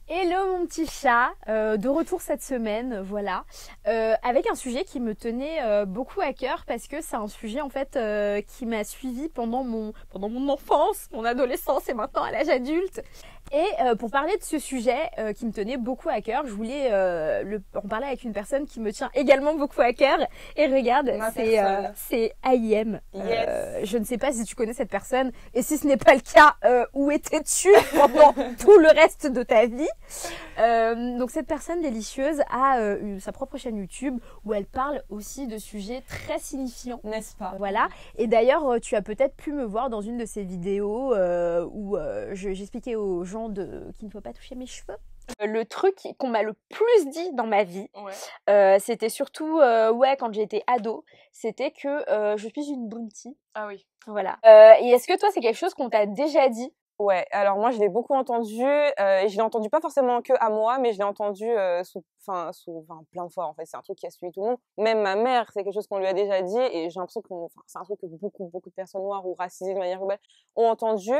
Hello mon petit chat, de retour cette semaine, voilà, avec un sujet qui me tenait beaucoup à cœur parce que c'est un sujet en fait qui m'a suivi pendant mon enfance, mon adolescence et maintenant à l'âge adulte. Et pour parler de ce sujet qui me tenait beaucoup à cœur, je voulais en parler avec une personne qui me tient également beaucoup à cœur. Et regarde, c'est AIM. Yes. Je ne sais pas si tu connais cette personne et si ce n'est pas le cas, où étais-tu pendant tout le reste de ta vie? Donc cette personne délicieuse a sa propre chaîne YouTube où elle parle aussi de sujets très signifiants. N'est-ce pas? Voilà. Et d'ailleurs, tu as peut-être pu me voir dans une de ces vidéos où j'expliquais aux gens qu'il ne faut pas toucher mes cheveux. Le truc qu'on m'a le plus dit dans ma vie, c'était surtout quand j'étais ado, c'était que je suis une bounty. Ah oui. Voilà. Et est-ce que toi, c'est quelque chose qu'on t'a déjà dit? Ouais, alors moi je l'ai beaucoup entendu et je l'ai entendu pas forcément que à moi, mais je l'ai entendu plein de fois en fait. C'est un truc qui a suivi tout le monde. Même ma mère, c'est quelque chose qu'on lui a déjà dit et j'ai l'impression c'est un truc que beaucoup de personnes noires ou racisées de manière globale ont entendu.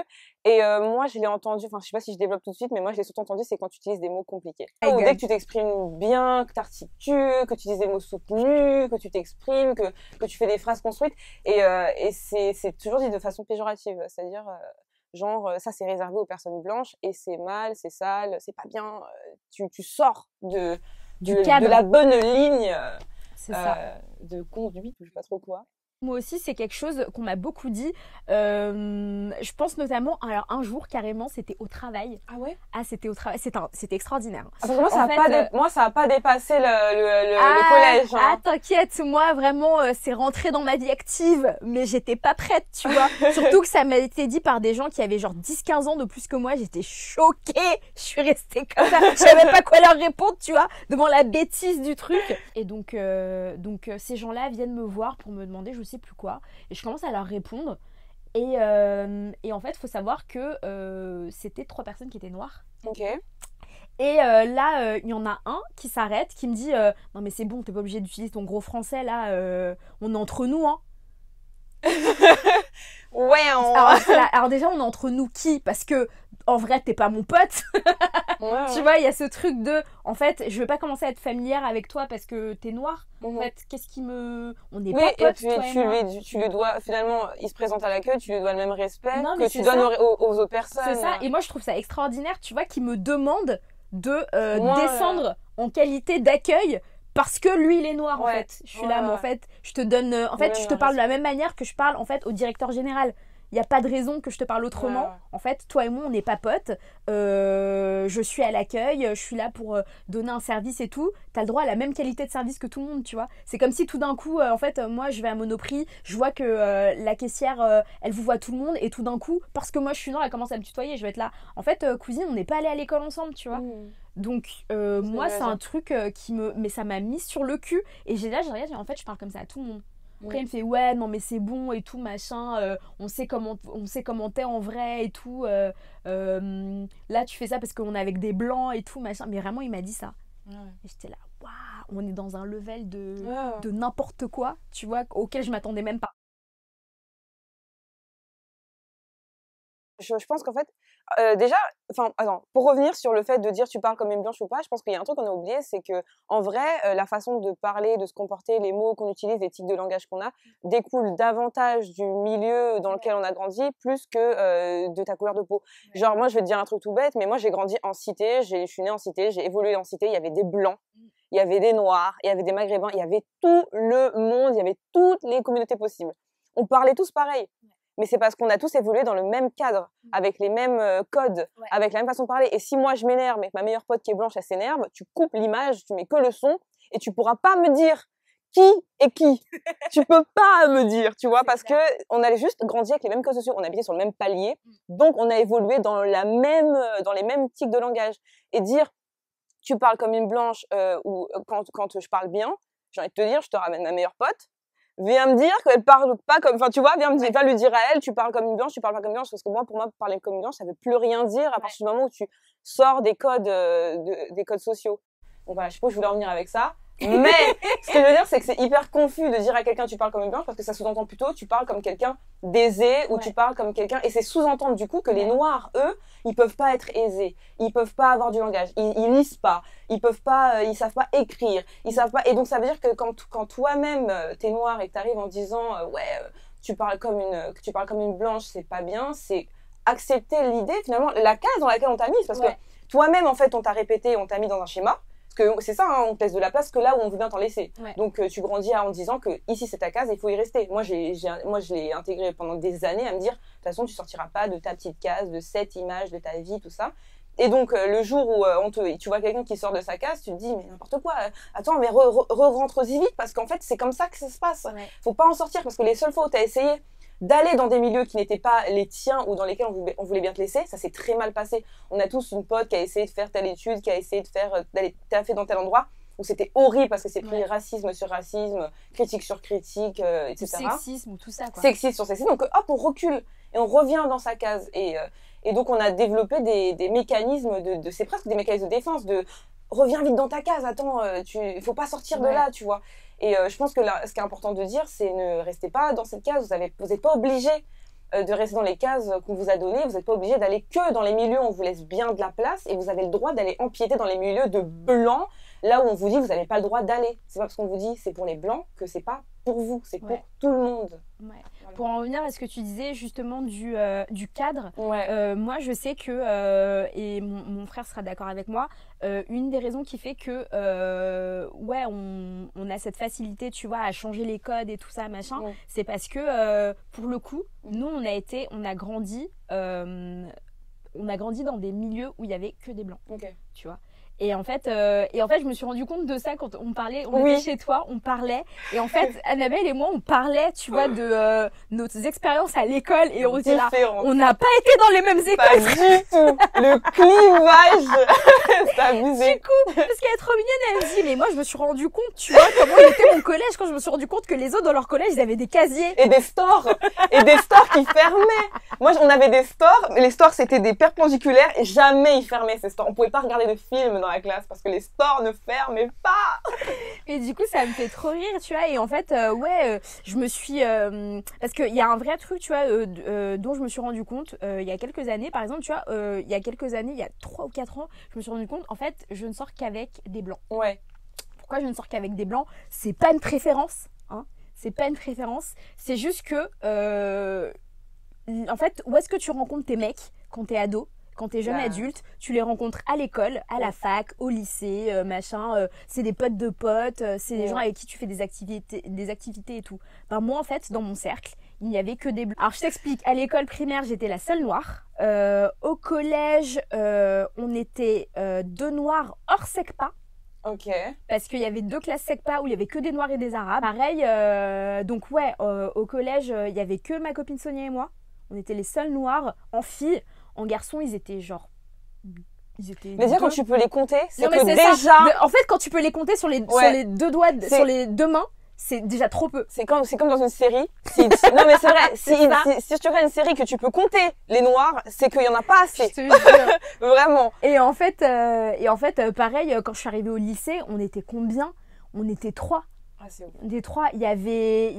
Et moi je l'ai entendu, je sais pas si je développe tout de suite, mais moi je l'ai surtout entendu, c'est quand tu utilises des mots compliqués. Ou dès que tu t'exprimes bien, que tu articules, que tu utilises des mots soutenus, que tu t'exprimes, que tu fais des phrases construites. Et c'est toujours dit de façon péjorative, c'est-à-dire genre ça c'est réservé aux personnes blanches et c'est mal, c'est sale, c'est pas bien, tu sors de la bonne ligne de conduite, je sais pas trop quoi. Moi aussi, c'est quelque chose qu'on m'a beaucoup dit. Je pense notamment, alors un jour carrément, c'était au travail. Ah ouais? Ah, c'était au travail, c'était extraordinaire. Ah, parce que moi, ça a pas dépassé le collège. Hein. Ah, t'inquiète, moi vraiment, c'est rentré dans ma vie active, mais j'étais pas prête, tu vois. Surtout que ça m'a été dit par des gens qui avaient genre 10-15 ans de plus que moi. J'étais choquée, je suis restée comme ça. Je savais pas quoi leur répondre, tu vois, devant la bêtise du truc. Et donc ces gens-là viennent me voir pour me demander, je sais plus quoi, et je commence à leur répondre. Et en fait, faut savoir que c'était 3 personnes qui étaient noires. Ok. Et là, il y en a un qui s'arrête, qui me dit non mais c'est bon, t'es pas obligé d'utiliser ton gros français là, on est entre nous, hein. Ouais. Alors déjà, on est entre nous qui? Parce que en vrai, t'es pas mon pote. Ouais. Tu vois, il y a ce truc de, en fait, je veux pas commencer à être familière avec toi parce que t'es noir. En fait, on n'est pas potes, et puis toi et moi. tu lui dois, finalement, il se présente à l'accueil, tu lui dois le même respect Non, que tu donnes aux autres personnes. C'est ça, et moi je trouve ça extraordinaire, tu vois, qu'il me demande de descendre en qualité d'accueil parce que lui il est noir en fait. Je suis là, mais en fait, je te donne, je te parle de la même manière que je parle en fait au directeur général. Il n'y a pas de raison que je te parle autrement. Ouais. En fait, toi et moi, on n'est pas potes. Je suis à l'accueil, je suis là pour donner un service et tout. T'as le droit à la même qualité de service que tout le monde, tu vois. C'est comme si tout d'un coup, moi, je vais à Monoprix, je vois que la caissière, elle vous voit tout le monde, et tout d'un coup, parce que moi, je suis noire, elle commence à me tutoyer, je vais être là. En fait, cousine, on n'est pas allé à l'école ensemble, tu vois. Donc, moi, c'est un truc mais ça m'a mis sur le cul. Et j'ai regarde, en fait, je parle comme ça à tout le monde. Après, il me fait ouais, non, mais c'est bon et tout, machin. On sait comment t'es en vrai et tout. Là, tu fais ça parce qu'on est avec des blancs et tout, machin. Mais vraiment, il m'a dit ça. Et j'étais là, waouh, on est dans un level de n'importe quoi, tu vois, auquel je m'attendais même pas. Je pense qu'en fait, déjà, pour revenir sur le fait de dire tu parles comme une blanche ou pas, je pense qu'il y a un truc qu'on a oublié, c'est que en vrai, la façon de parler, de se comporter, les mots qu'on utilise, les tics de langage qu'on a, découlent davantage du milieu dans lequel on a grandi, plus que de ta couleur de peau. Genre moi, je vais te dire un truc tout bête, mais moi j'ai grandi en cité, je suis née en cité, j'ai évolué en cité, il y avait des blancs, il y avait des noirs, il y avait des maghrébins, il y avait tout le monde, il y avait toutes les communautés possibles. On parlait tous pareil. Mais c'est parce qu'on a tous évolué dans le même cadre, avec les mêmes codes, avec la même façon de parler. Et si moi je m'énerve et que ma meilleure pote qui est blanche, elle s'énerve, tu coupes l'image, tu mets que le son, et tu pourras pas me dire qui est qui. Tu peux pas me dire, tu vois, parce que on allait juste grandir avec les mêmes codes sociaux, on habitait sur le même palier, donc on a évolué dans les mêmes tics de langage. Et dire, tu parles comme une blanche, ou quand je parle bien, j'ai envie de te dire, je te ramène ma meilleure pote, viens me dire qu'elle parle pas comme, tu vois, va lui dire à elle, tu parles comme une blanche, tu parles pas comme une blanche, parce que pour moi, parler comme une blanche, ça veut plus rien dire à partir du moment où tu sors des codes sociaux. Donc voilà, je sais pas où je voulais en venir avec ça. Mais ce que je veux dire, c'est que c'est hyper confus de dire à quelqu'un tu parles comme une blanche parce que ça sous-entend plutôt tu parles comme quelqu'un d'aisé ou tu parles comme quelqu'un... Et c'est sous-entendre du coup que les noirs, eux, ils peuvent pas être aisés, ils peuvent pas avoir du langage, ils lisent pas, ils peuvent pas, ils savent pas écrire, ils savent pas... Et donc ça veut dire que quand toi-même t'es noir et que t'arrives en disant tu parles comme une blanche, c'est pas bien, c'est accepter l'idée, finalement, la case dans laquelle on t'a mise parce que toi-même, en fait, on t'a répété, on t'a mis dans un schéma. Parce que c'est ça, hein, on te laisse de la place que là où on veut bien t'en laisser. Donc tu grandis en disant que ici c'est ta case et il faut y rester. Moi je l'ai intégré pendant des années à me dire de toute façon tu sortiras pas de ta petite case, de cette image de ta vie, tout ça. Et donc le jour où tu vois quelqu'un qui sort de sa case, tu te dis mais n'importe quoi. Attends mais rentre-y vite parce qu'en fait c'est comme ça que ça se passe. Faut pas en sortir parce que les seules fois où t'as essayé d'aller dans des milieux qui n'étaient pas les tiens ou dans lesquels on voulait bien te laisser, ça s'est très mal passé. On a tous une pote qui a essayé de faire telle étude, qui a essayé d'aller taffer dans tel endroit, où c'était horrible parce que c'est pris racisme sur racisme, critique sur critique, etc. Sexisme ou tout ça, quoi. Sexisme sur sexisme, donc hop, on recule et on revient dans sa case. Et donc on a développé des mécanismes, c'est presque des mécanismes de défense, de reviens vite dans ta case, attends, faut pas sortir de là, tu vois. Et je pense que là, ce qui est important de dire, c'est ne restez pas dans cette case. Vous n'êtes pas obligé de rester dans les cases qu'on vous a données. Vous n'êtes pas obligé d'aller que dans les milieux où on vous laisse bien de la place. Et vous avez le droit d'aller empiéter dans les milieux de blancs, là où on vous dit que vous n'avez pas le droit d'aller. C'est pas parce qu'on vous dit c'est pour les blancs que c'est pas pour vous, c'est pour tout le monde. Voilà. Pour en revenir à ce que tu disais justement du cadre, moi je sais que, et mon frère sera d'accord avec moi, une des raisons qui fait que on a cette facilité, tu vois, à changer les codes et tout ça, machin, c'est parce que pour le coup, nous on a grandi dans des milieux où il y avait que des blancs, tu vois. Et en fait, je me suis rendu compte de ça quand on parlait, on était chez toi, on parlait, et en fait, Annabelle et moi, on parlait, tu vois, de nos expériences à l'école, et on était là, on n'a pas été dans les mêmes écoles. Pas du tout. Le clivage, c'est abusé. Du coup, parce qu'elle est trop mignonne, elle me dit, mais moi, je me suis rendu compte, tu vois, comment était mon collège, quand je me suis rendu compte que les autres dans leur collège, ils avaient des casiers. Et des stores qui fermaient. Moi, on avait des stores, mais les stores, c'était des perpendiculaires, et jamais ils fermaient, ces stores. On pouvait pas regarder de films dans la classe parce que les stores ne fermaient pas. Et du coup ça me fait trop rire, tu vois. Et en fait je me suis parce qu'il y a un vrai truc, tu vois, dont je me suis rendu compte il y a quelques années, par exemple, tu vois, il y a quelques années, il y a 3 ou 4 ans, je me suis rendu compte, en fait, je ne sors qu'avec des blancs. Pourquoi je ne sors qu'avec des blancs? C'est pas une préférence, hein. C'est pas une préférence, c'est juste que en fait, où est-ce que tu rencontres tes mecs quand t'es ado? Quand t'es jeune adulte, tu les rencontres à l'école, à la fac, au lycée, machin. C'est des potes de potes, c'est des gens avec qui tu fais des activités et tout. Ben moi, en fait, dans mon cercle, il n'y avait que des blancs. Alors, je t'explique. À l'école primaire, j'étais la seule noire. Au collège, on était 2 noirs hors SECPA. Parce qu'il y avait 2 classes SECPA où il y avait que des noirs et des arabes. Pareil, donc au collège, il y avait que ma copine Sonia et moi. On était les seuls noirs en filles. En garçon, ils étaient genre... Mais déjà, quand tu peux les compter, c'est que déjà... En fait, quand tu peux les compter sur les 2 doigts, sur les 2 mains, c'est déjà trop peu. C'est comme dans une série. Non, mais c'est vrai. Si tu regardes une série que tu peux compter les noirs, c'est qu'il y en a pas assez. Je te jure. Vraiment. Et en fait, pareil, quand je suis arrivée au lycée, on était combien? On était 3. Des 3, il y avait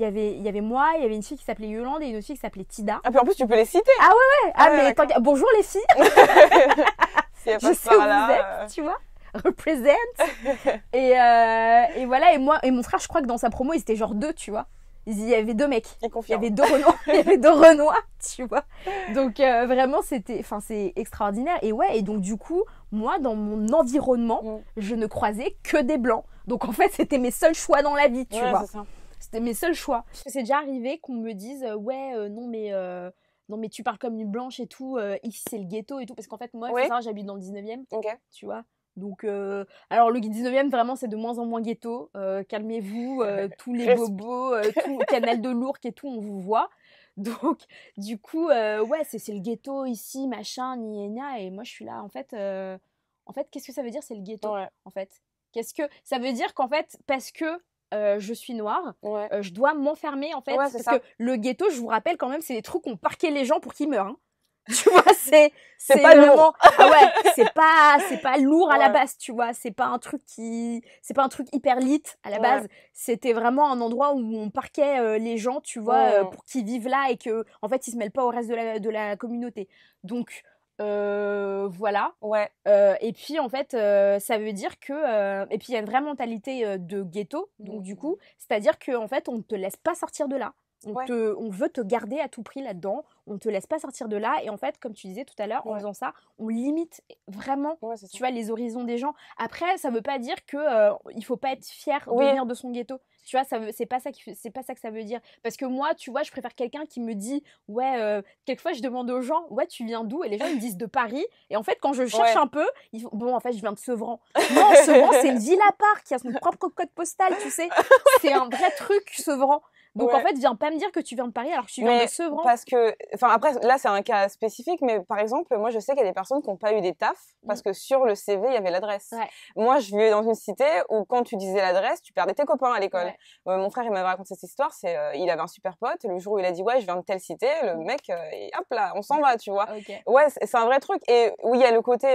moi, il y avait une fille qui s'appelait Yolande et une autre fille qui s'appelait Tida. Ah, puis en plus, tu peux les citer. Ah ouais. Mais bonjour les filles. Je sais où vous êtes, tu vois. Represent. Et voilà, et moi et mon frère, je crois que dans sa promo, ils étaient genre 2, tu vois. Il y avait 2 mecs. Il y avait 2 Renois, tu vois. Donc vraiment, c'est extraordinaire. Et donc du coup, moi, dans mon environnement, je ne croisais que des blancs. Donc en fait, c'était mes seuls choix dans la vie, tu vois. C'était mes seuls choix. C'est déjà arrivé qu'on me dise non mais tu parles comme une blanche et tout, ici c'est le ghetto et tout, parce qu'en fait moi, j'habite dans le 19e, tu vois. Donc alors le 19e vraiment c'est de moins en moins ghetto, calmez-vous, tous les bobos, tout Canal de l'Ourcq et tout, on vous voit. Donc du coup c'est le ghetto ici, machin, gna, et moi je suis là en fait qu'est-ce que ça veut dire, c'est le ghetto en fait? Qu'est-ce que ça veut dire qu'en fait, parce que je suis noire, je dois m'enfermer en fait, parce que le ghetto, je vous rappelle quand même, c'est des trucs qu'on parquait les gens pour qu'ils meurent, hein. Tu vois, C'est pas vraiment, lourd. ah ouais, c'est pas lourd à la Ouais. base, tu vois, c'est pas un truc hyper lit à la base. Ouais. C'était vraiment un endroit où on parquait les gens, tu vois, Mmh. pour qu'ils vivent là et que en fait, ils se mêlent pas au reste de la communauté. Donc voilà. Ouais. Et puis en fait, ça veut dire que et puis il y a une vraie mentalité de ghetto. Donc du coup, c'est-à-dire que en fait, on ne te laisse pas sortir de là. Ouais. On veut te garder à tout prix là-dedans. On te laisse pas sortir de là. Et en fait, comme tu disais tout à l'heure, en Ouais. faisant ça, on limite vraiment, Ouais, c'est ça. tu vois, les horizons des gens. Après, ça veut pas dire que il faut pas être fier de Oui. venir de son ghetto. Tu vois, c'est pas ça que ça veut dire. Parce que moi, tu vois, je préfère quelqu'un qui me dit, ouais, quelquefois je demande aux gens, ouais, tu viens d'où? Et les gens ils me disent de Paris. Et en fait, quand je cherche Ouais. un peu, ils font, bon, en fait, je viens de Sevran. Non, Sevran, c'est une ville à part qui a son propre code postal, tu sais. C'est un vrai truc, Sevran. Donc en Ouais. fait, viens pas me dire que tu viens de Paris alors que tu viens Mais de Sevran. parce que, enfin après, là c'est un cas spécifique, mais par exemple, moi je sais qu'il y a des personnes qui n'ont pas eu des tafs parce que sur le CV il y avait l'adresse. Ouais. Moi je vivais dans une cité où quand tu disais l'adresse, tu perdais tes copains à l'école. Ouais. Mon frère il m'avait raconté cette histoire, il avait un super pote, le jour où il a dit ouais je viens de telle cité, le mec et hop là on s'en va, tu vois. Ok. Ouais, c'est un vrai truc. Et oui, il y a le côté,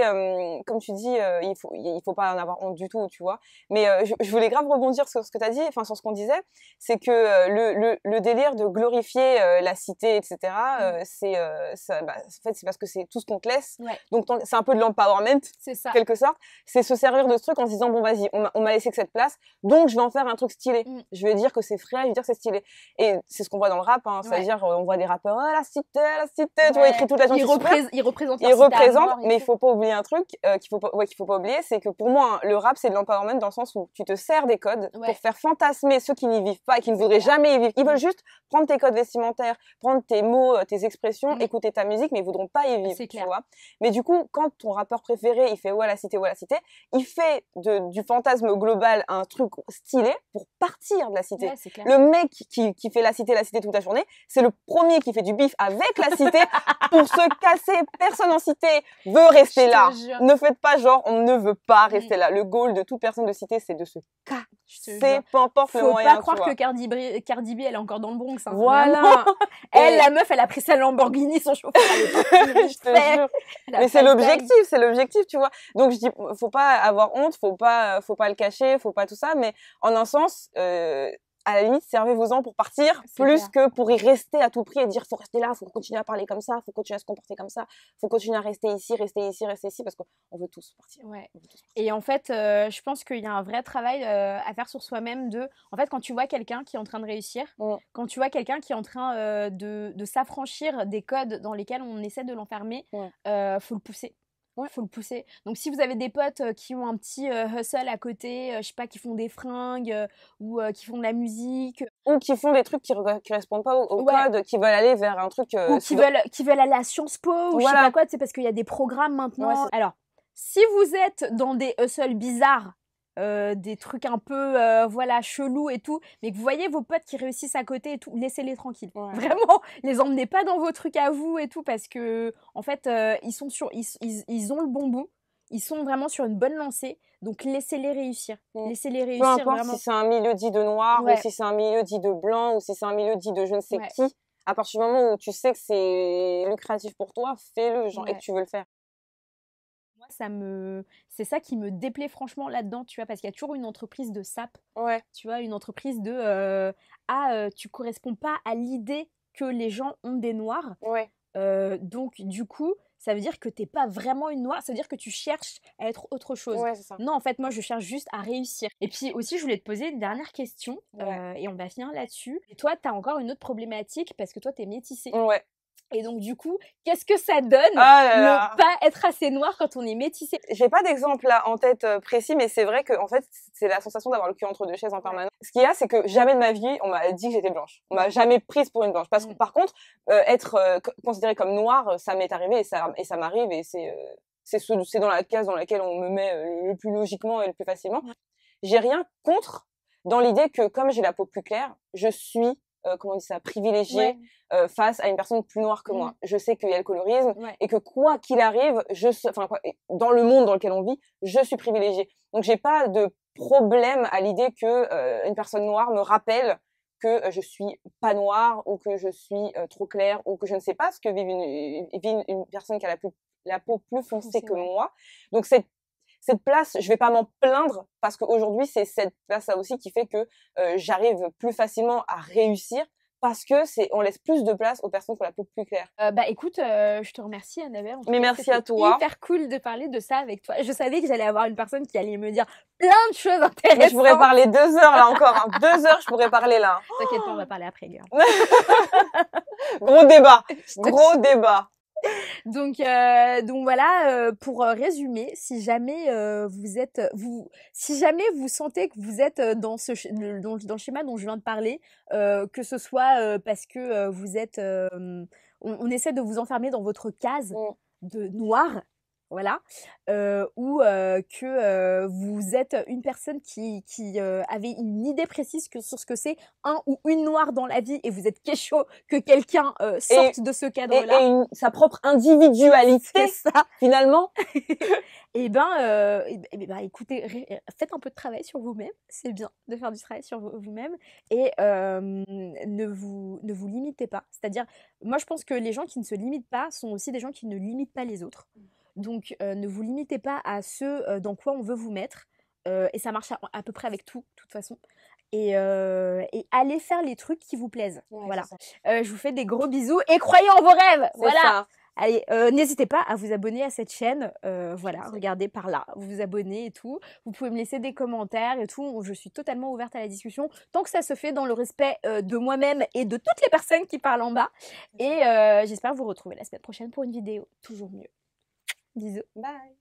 comme tu dis, il faut pas en avoir honte du tout, tu vois. Mais je voulais grave rebondir sur ce que tu as dit, enfin sur ce qu'on disait, c'est que le délire de glorifier la cité, etc., ça, bah, en fait, c'est parce que c'est tout ce qu'on te laisse. Ouais. Donc c'est un peu de l'empowerment, C'est ça. quelque sorte. C'est se servir de ce truc en se disant, bon vas-y, on m'a laissé que cette place, donc je vais en faire un truc stylé. Je vais dire que c'est frais, je vais dire que c'est stylé. Et c'est ce qu'on voit dans le rap, hein, c'est-à-dire on voit des rappeurs, oh, la cité, tu vois, écrit toute la journée. Ils représentent Ils représentent, mais il faut pas oublier un truc qu'il faut pas oublier, c'est que pour moi, hein, le rap, c'est de l'empowerment dans le sens où tu te sers des codes pour faire fantasmer ceux qui n'y vivent pas et qui ne voudraient jamais y vivre. Ils veulent juste prendre tes codes vestimentaires, prendre tes mots, tes expressions, écouter ta musique, mais ils voudront pas y vivre, tu vois. Mais du coup, quand ton rappeur préféré, il fait ouais la cité, il fait du fantasme global un truc stylé pour partir de la cité. Ouais, le mec qui fait la cité toute la journée, c'est le premier qui fait du bif avec la cité pour se casser. Personne en cité veut rester là. Ne faites pas genre on ne veut pas rester là. Le goal de toute personne de cité, c'est de se casser, peu importe le moyen. Faut pas croire que Cardi B, elle est encore dans le Bronx. Hein. Voilà. Elle, la meuf, elle a pris sa Lamborghini, son chauffeur, elle est partie. Je te jure. Mais c'est l'objectif, tu vois. Donc je dis, faut pas avoir honte, faut pas le cacher, faut pas tout ça, mais en un sens, à la limite, servez-vous-en pour partir, plus que pour y rester à tout prix et dire faut rester là, faut continuer à parler comme ça, faut continuer à se comporter comme ça, faut continuer à rester ici, parce qu'on veut tous partir. Ouais. Et en fait, je pense qu'il y a un vrai travail à faire sur soi-même en fait, quand tu vois quelqu'un qui est en train de réussir, quand tu vois quelqu'un qui est en train de s'affranchir des codes dans lesquels on essaie de l'enfermer, faut le pousser. Faut le pousser. Donc si vous avez des potes qui ont un petit hustle à côté, je sais pas, qui font des fringues ou qui font de la musique ou qui font des trucs qui correspondent pas au code, qui veulent aller vers un truc ou qui veulent aller à Sciences Po ou je sais pas quoi, c'est parce qu'il y a des programmes maintenant. Alors, si vous êtes dans des hustles bizarres, des trucs un peu chelous et tout, mais que vous voyez vos potes qui réussissent à côté et tout, laissez-les tranquilles. Vraiment, les emmenez pas dans vos trucs à vous et tout, parce que en fait ils ont le bon bout, ils sont vraiment sur une bonne lancée, donc laissez-les réussir. Laissez-les réussir. Peu importe vraiment. Si c'est un milieu dit de noir, ou si c'est un milieu dit de blanc, ou si c'est un milieu dit de je ne sais qui, à partir du moment où tu sais que c'est lucratif pour toi, fais-le, genre, et que tu veux le faire. C'est ça qui me déplaît franchement là-dedans, tu vois, parce qu'il y a toujours une entreprise de sap, tu vois, une entreprise de tu corresponds pas à l'idée que les gens ont des noirs, donc du coup ça veut dire que t'es pas vraiment une noire, ça veut dire que tu cherches à être autre chose. C'est ça. Non, en fait moi je cherche juste à réussir. Et puis aussi je voulais te poser une dernière question, et on va finir là-dessus. Et toi t'as encore une autre problématique parce que toi t'es métissée. Et donc, du coup, qu'est-ce que ça donne ne pas être assez noir quand on est métissé? J'ai pas d'exemple là en tête précis, mais c'est vrai que en fait, c'est la sensation d'avoir le cul entre deux chaises en permanence. Ce qu'il y a, c'est que jamais de ma vie, on m'a dit que j'étais blanche. On m'a jamais prise pour une blanche. Parce que, par contre, être considérée comme noire, ça m'est arrivé et ça m'arrive et c'est dans la case dans laquelle on me met le plus logiquement et le plus facilement. J'ai rien contre dans l'idée que comme j'ai la peau plus claire, je suis comment on dit ça, privilégiée face à une personne plus noire que moi. Je sais qu'il y a le colorisme et que quoi qu'il arrive, dans le monde dans lequel on vit, je suis privilégiée. Donc j'ai pas de problème à l'idée que une personne noire me rappelle que je suis pas noire ou que je suis trop claire ou que je ne sais pas ce que vit une personne qui a la peau plus foncée que moi. Donc cette place, je vais pas m'en plaindre parce qu'aujourd'hui, c'est cette place-là aussi qui fait que j'arrive plus facilement à réussir parce que on laisse plus de place aux personnes qui ont la peau plus claire. Bah écoute, je te remercie Annabelle. Mais merci à toi. Hyper cool de parler de ça avec toi. Je savais que j'allais avoir une personne qui allait me dire plein de choses intéressantes. Mais je pourrais parler 2 heures là encore. Hein. 2 heures, je pourrais parler là. T'inquiète pas, on va parler après, girl. Gros débat. Gros débat. Donc voilà, pour résumer, si jamais si jamais vous sentez que vous êtes dans le schéma dont je viens de parler, que ce soit parce que vous êtes, on essaie de vous enfermer dans votre case de noir, voilà, ou que vous êtes une personne qui avait une idée précise sur ce que c'est un ou une noire dans la vie et vous êtes chaud que quelqu'un sorte de ce cadre-là. Et sa propre individualité, ça. Finalement. Et ben, écoutez, faites un peu de travail sur vous-même. C'est bien de faire du travail sur vous-même et ne vous limitez pas. C'est-à-dire, moi je pense que les gens qui ne se limitent pas sont aussi des gens qui ne limitent pas les autres. Donc, ne vous limitez pas à ce dans quoi on veut vous mettre. Et ça marche à peu près avec tout, de toute façon. Et allez faire les trucs qui vous plaisent. Ouais, voilà. Je vous fais des gros bisous et croyez en vos rêves. Voilà. Ça. Allez, n'hésitez pas à vous abonner à cette chaîne. Voilà, regardez par là, vous vous abonnez et tout. Vous pouvez me laisser des commentaires et tout. Je suis totalement ouverte à la discussion tant que ça se fait dans le respect de moi-même et de toutes les personnes qui parlent en bas. Et j'espère vous retrouver la semaine prochaine pour une vidéo toujours mieux. Bisous. Bye.